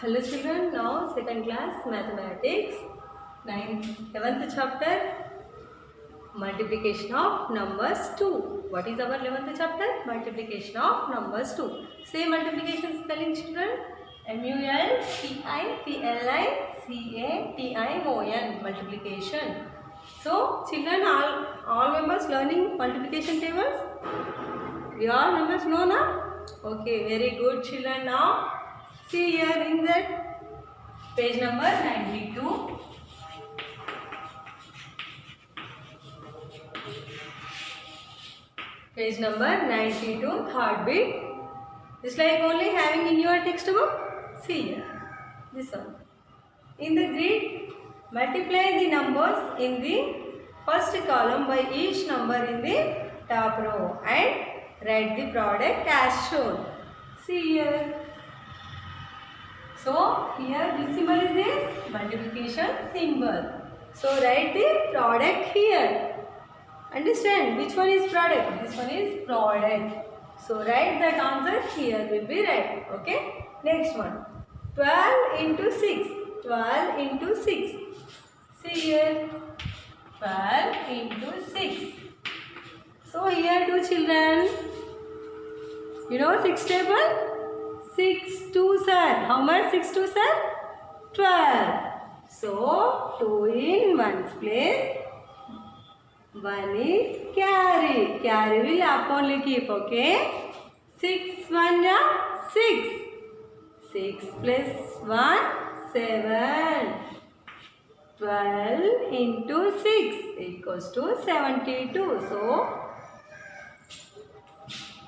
Hello children, now second class mathematics, 11th chapter, multiplication of numbers 2. What is our 11th chapter? Multiplication of numbers 2. Say multiplication spelling children. multiplication. Multiplication. So children, all members learning multiplication tables? We all members know now? Okay, very good children. Now see here in that page number 92. Page number 92, third bit. Just like only having in your textbook. See here, this one. In the grid, multiply the numbers in the first column by each number in the top row and write the product as shown. See here. So here this symbol is this multiplication symbol. So write the product here. Understand which one is product? This one is product. So write that answer here will be right. Okay. Next one. 12 into 6. 12 into 6. See here. 12 into 6. So here two children. You know 6 table? 6 2 sir. How much 6 2 sir? 12. So 2 in one's place. 1 is carry. Carry will up only keep. Okay. 6 1 6. 6 plus 1 7. 12 into 6 equals to 72. So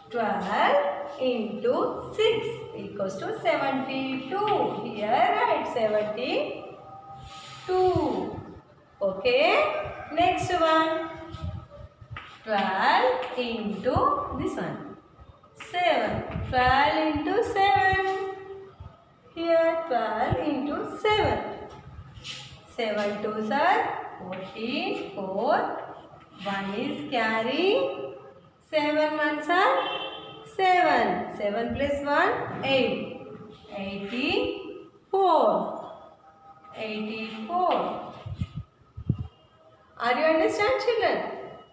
12 into 6 equals to 72. Here write 72. Okay. Next one. 12 into this one. 7. 12 into 7. Here 12 into 7. 7 2s are 14. 4. 1 is carry. 7 1s are 7. 7 plus 1 8. 84. 84. Are you understand children?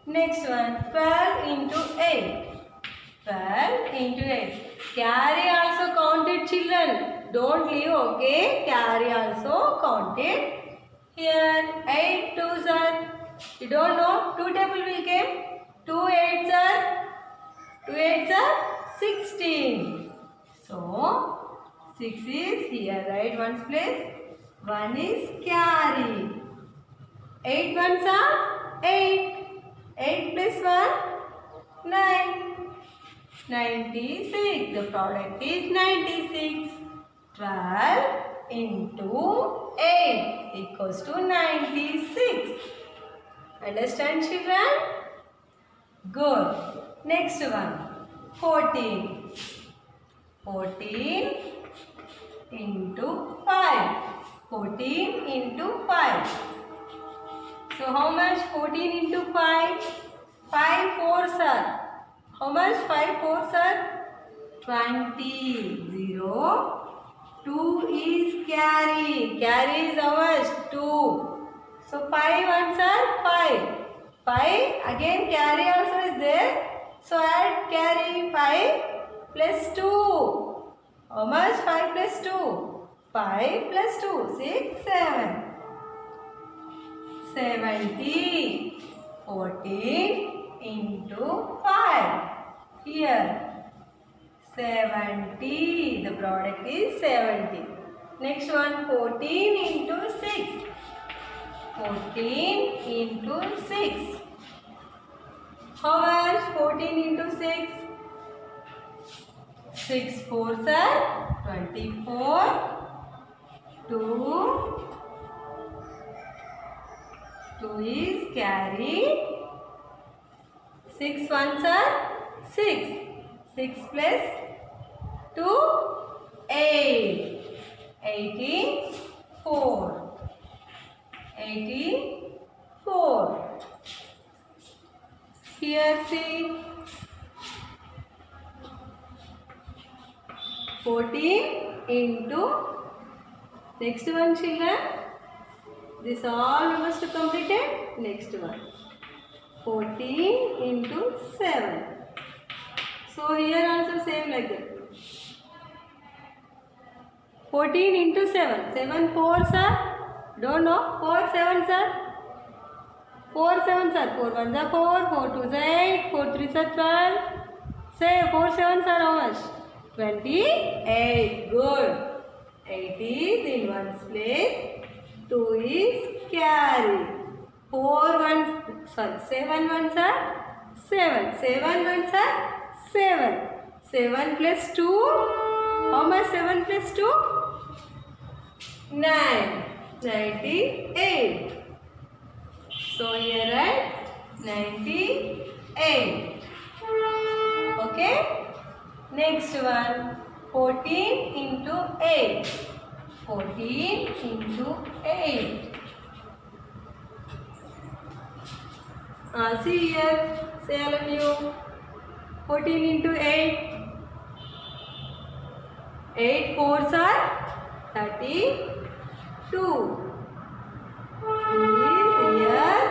Next one. 12 into 8. 12 into 8. Carry also counted children. Don't leave, okay? Carry also counted. Here 8 2s are. You don't know? 2 table will come. 2 8s are. 2 8s are 16. So 6 is here. Right one's place. 1 is carry. 8 ones are 8. 8 plus 1 9. 96. The product is 96. 12 into 8 equals to 96. Understand children? Good. Next one. 14. 14 into 5. 14 into 5. So how much 14 into 5? 5 4s are. How much 5 4s are? 20. 0. 2 is carry. Carry is how much? 2. So 5 1s are 5. 5 again carry also is there. So add carry 5 plus 2. How much 5 plus 2? 5 plus 2. 6 7. 70. 14 into 5. Here 70. The product is 70. Next one 14 into 6. 14 into 6. How much 14 into 6? 6 4s are 24. 2. 2 is carry. 6 1s are 6. 6 plus 2 8. 84. 84. Here see 14 into Next one, children. This all we must complete it. Next one. 14 into 7. So here also same like that. 14 into 7. 7 4s are, don't know, 4 7s are, 4 7s are, 4 1s are 4, 4 2s are 8, 4 3s are 12. Say 4 7s are how much? 28. Good. 8 is in one's place. 2 is carry. 4 ones, sorry, 7 ones are 7. 7 ones are 7. 7 plus 2. How much 7 plus 2? 9. 98. So here write 98. Okay. Next one. 14 into 8. 14 into 8. See here. Say all of you. 14 into 8. 8 4s are 32. Here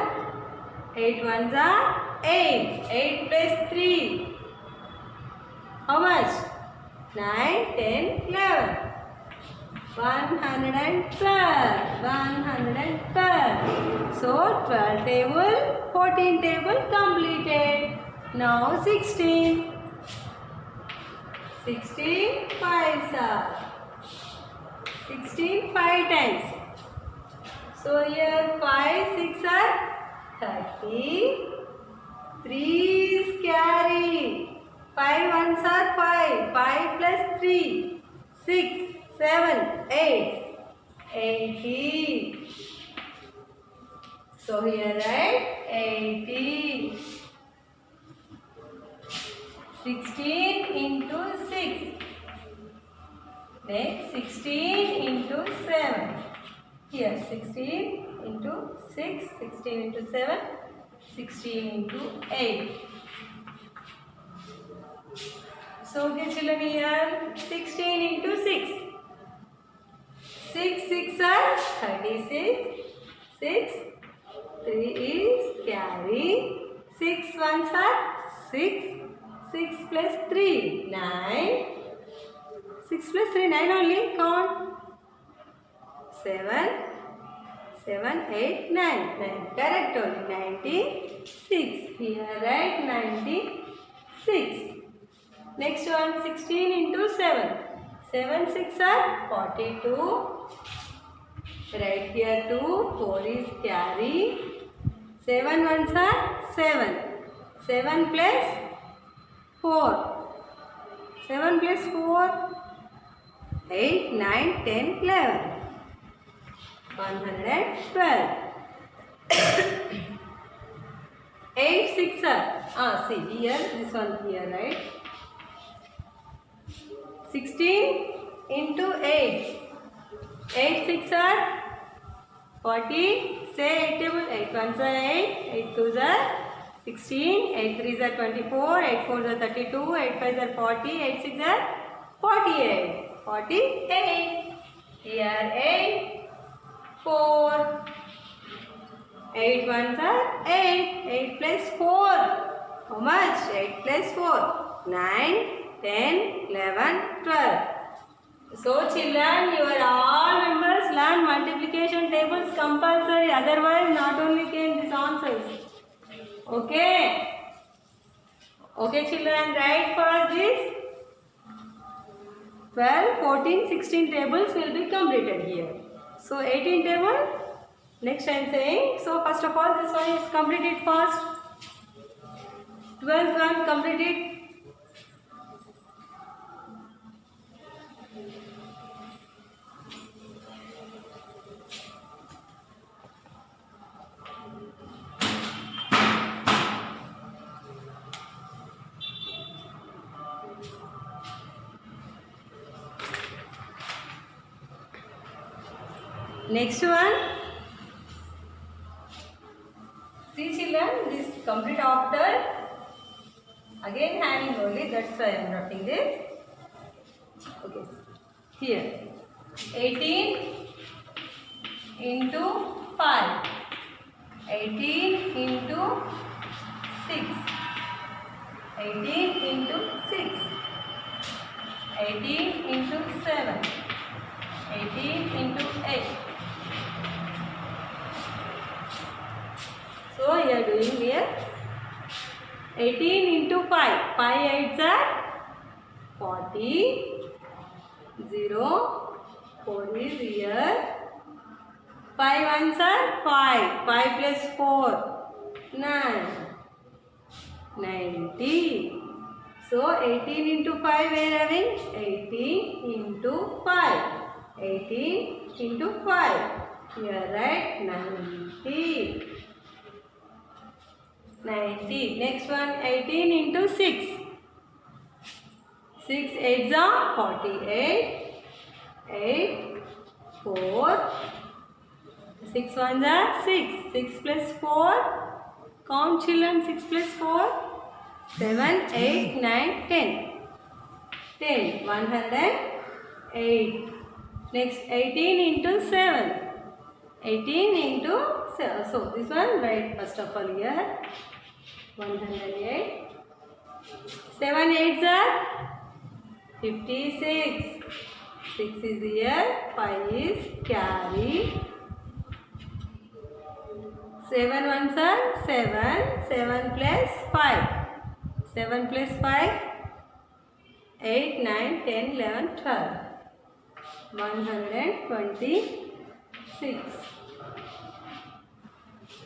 8 1s are 8. 8 plus 3. How much? 9, 10, 11. 112. 112. So 12 table, 14 table completed. Now 16. 16 5s are 16 5 times. So here 5 6 are 30. 3 is carry. 5 ones are 5. 5 plus 3. 6 7 8. 80. So here write 80. 16 into 6. Next 16 into 7. Here 16 into 6, 16 into 7, 16 into 8. So okay children, here 16 into 6. 6 6 are 36. 6 3 is carry. 6 1s are 6. 6 plus 3 9. 6 plus 3 9 only. Count. 7 7 8 9. 9 correct only. 96. Here write 96. Next one 16 into 7. 7 6 are 42. Right here 2. 4 is carry. 7 ones are 7. 7 plus 4. 7 plus 4. 8 9 10 11. 112. 8 6 are. See here, this one here, right? 16 into 8. 8 6 are 40. Say 8 table. 8 1s are 8. 8 2s are 16. 8 3s are 24. 8 4s are 32. 8 5s are 40. 8 6 are 48. 48. Here 8 4. 8 1s are 8. 8 plus 4. How much? 8 plus 4. 9, 10, 11, 12. So children, you are all members learn multiplication tables compulsory. Otherwise, not only came these answers. Okay. Okay children, write for this. 12, 14, 16 tables will be completed here. So 18 table, next I am saying. So first of all, this one is completed first. 12th one completed. Next one. See children, this complete after. Again having only, that's why I am writing this. Okay. Here. 18 into 5. 18 into 6. 18 into 6. 18 into 7. 18 into 8. So you are doing here 18 into 5. 5 8s are 40. 0. 4 is here. 5 ones are 5. 5 plus 4. 9. 90. So 18 into 5 we are having 18 into 5. 18 into 5. You are right. 90. 90. Next one 18 into 6. 6 8s are 48. 8. 4. 6 ones are 6. 6 plus 4. Count children. 6 plus 4. 7, 8, 9, 10. 10. 108. Next 18 into 7. 18 into 7. So this one right first of all here. 108. 7 8s are 56. 6 is here. 5 is carry. 7 ones are 7. 7 plus 5. 7 plus 5. 8, 9, 10, 11, 12. 126.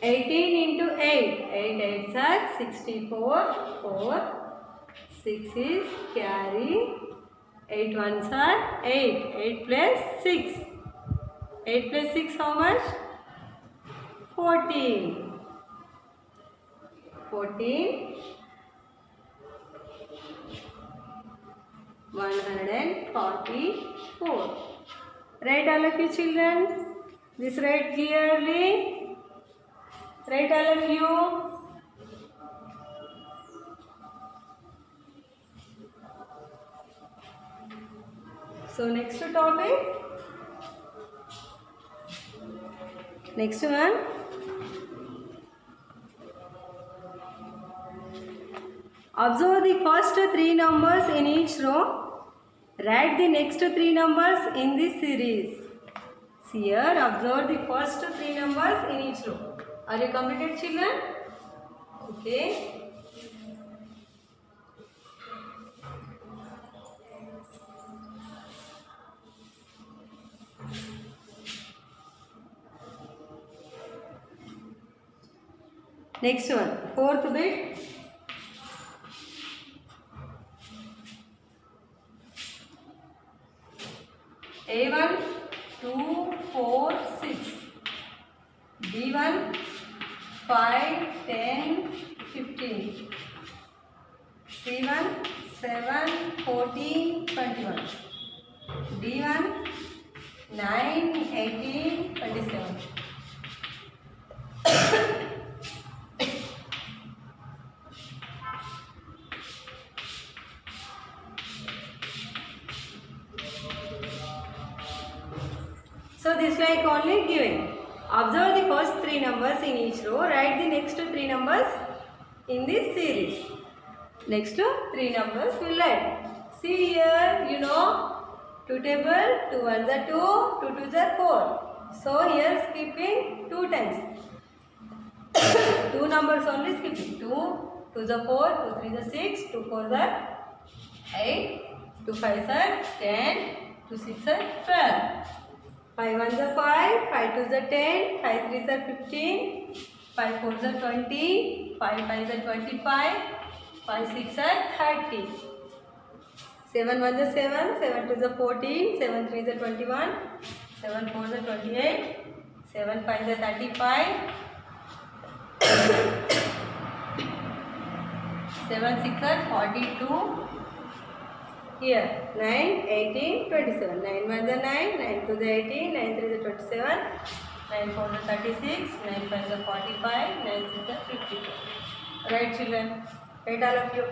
18 into 8. 8 8s are 64. 4. 6 is carry. 8 ones are 8. 8 plus 6. 8 plus 6 how much? 14. 14. 144. Write all of you children. This write clearly. Write all of you. So next topic. Next one. Observe the first 3 numbers in each row. Write the next 3 numbers in this series. See here, observe the first 3 numbers in each row. Are you completed children? Okay. Next one, 4th bit. A1, 2, 4, 6. B1, 5, 10, 15. C1, 7, 14, 21. D1, 9, 18, 27. So this like only given. Observe the first 3 numbers in each row. Write the next 3 numbers in this series. Next 3 numbers will write. See here, you know, 2 table, 2 ones are 2, 2 twos are 4. So here skipping 2 times. 2 numbers only skipping. 2 twos are 4, 2 threes are 6, 2 fours are 8, 2 fives are 10, 2 sixes are 12. 5 ones are 5, 5 twos are 10, 5 threes are 15, 5 fours are 20, 5 fives are 25, 5 sixes are 30. 7 ones are 7, 7 twos are 14, 7 threes are 21, 7 fours are 28, 7 fives are 35, 7 sixes are 42. Here 9, 18, 27. 9 ones are 9, 9 twos are 18, 9 threes are 27, 9 fours are 36, 9 fives are 45, 9 sixes are 52. Right children? Write all of you.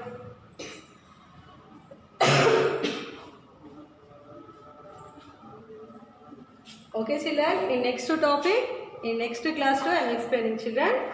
Okay children, in next topic, in next class too I am explaining children.